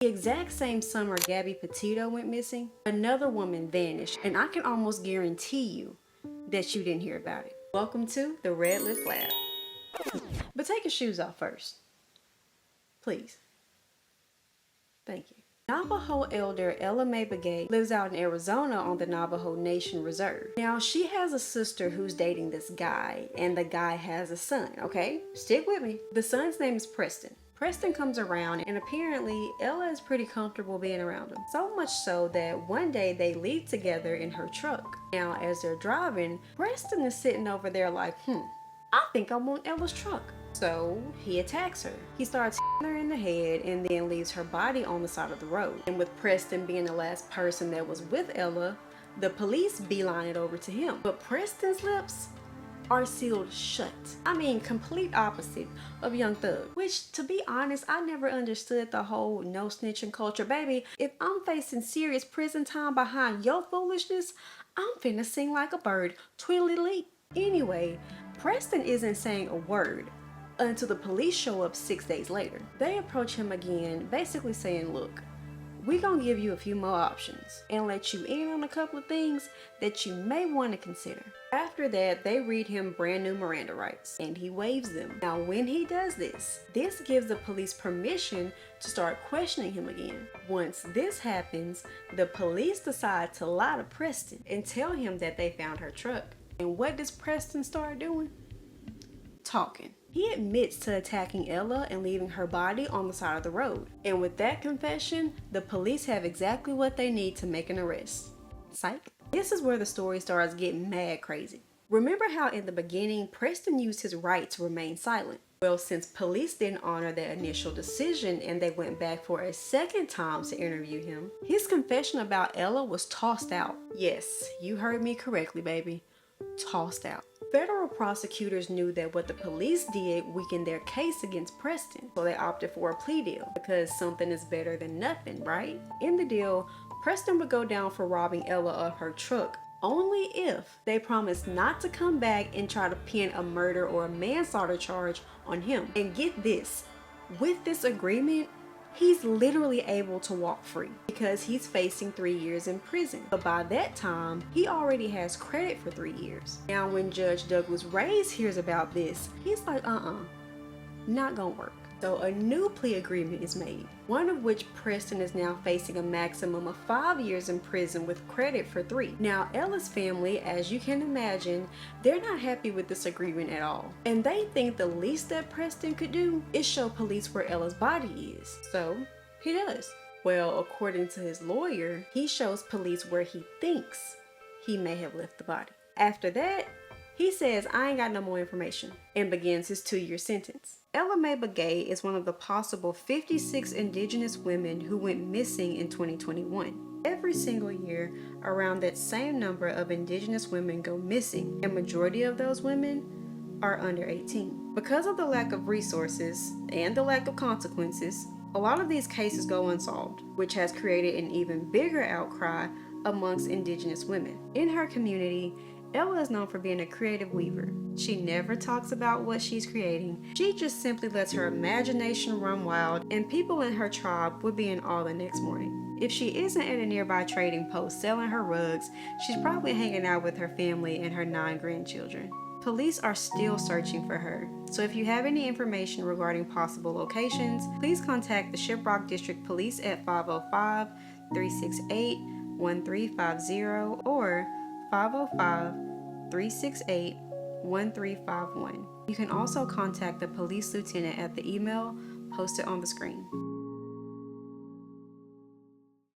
The exact same summer Gabby Petito went missing, another woman vanished, and I can almost guarantee you that you didn't hear about it. Welcome to the Red Lift Lab. But take your shoes off first. Please. Thank you. Navajo elder Ella Mae Begay lives out in Arizona on the Navajo Nation Reserve. Now, she has a sister who's dating this guy, and the guy has a son, okay? Stick with me. The son's name is Preston. Preston comes around, and apparently Ella is pretty comfortable being around him. So much so that one day they leave together in her truck. Now, as they're driving, Preston is sitting over there like, I think I'm on Ella's truck. So he attacks her. He starts hitting her in the head and then leaves her body on the side of the road. And with Preston being the last person that was with Ella, the police beeline it over to him. But Preston's lips are sealed shut. I mean, complete opposite of Young Thug. Which, to be honest, I never understood the whole no snitching culture. Baby, if I'm facing serious prison time behind your foolishness, I'm finna sing like a bird, tweedly-leap. Anyway, Preston isn't saying a word until the police show up 6 days later. They approach him again, basically saying, look, we're gonna give you a few more options and let you in on a couple of things that you may want to consider. After that, they read him brand new Miranda rights and he waives them. Now, when he does this gives the police permission to start questioning him again. Once this happens, the police decide to lie to Preston and tell him that they found her truck. And what does Preston start doing? Talking. He admits to attacking Ella and leaving her body on the side of the road. And with that confession, the police have exactly what they need to make an arrest. Psych. This is where the story starts getting mad crazy. Remember how in the beginning, Preston used his right to remain silent? Well, since police didn't honor their initial decision and they went back for a second time to interview him, his confession about Ella was tossed out. Yes, you heard me correctly, baby. Tossed out. Federal prosecutors knew that what the police did weakened their case against Preston, so they opted for a plea deal because something is better than nothing, right? In the deal, Preston would go down for robbing Ella of her truck only if they promised not to come back and try to pin a murder or a manslaughter charge on him. And get this, with this agreement, he's literally able to walk free because he's facing 3 years in prison. But by that time, he already has credit for 3 years. Now, when Judge Douglas Reyes hears about this, he's like, not gonna work. So a new plea agreement is made, one of which Preston is now facing a maximum of 5 years in prison with credit for 3. Now, Ella's family, as you can imagine, they're not happy with this agreement at all. And they think the least that Preston could do is show police where Ella's body is. So he does. Well, according to his lawyer, he shows police where he thinks he may have left the body. After that, he says, I ain't got no more information, and begins his 2-year sentence. Ella Mae Begay is one of the possible 56 indigenous women who went missing in 2021. Every single year, around that same number of indigenous women go missing, and majority of those women are under 18. Because of the lack of resources and the lack of consequences, a lot of these cases go unsolved, which has created an even bigger outcry amongst indigenous women. In her community, Ella is known for being a creative weaver. She never talks about what she's creating. She just simply lets her imagination run wild, and people in her tribe would be in awe the next morning. If she isn't at a nearby trading post selling her rugs, she's probably hanging out with her family and her 9 grandchildren. Police are still searching for her, so if you have any information regarding possible locations, please contact the Shiprock District Police at 505-368-1350 or 505-368-1351. You can also contact the police lieutenant at the email posted on the screen.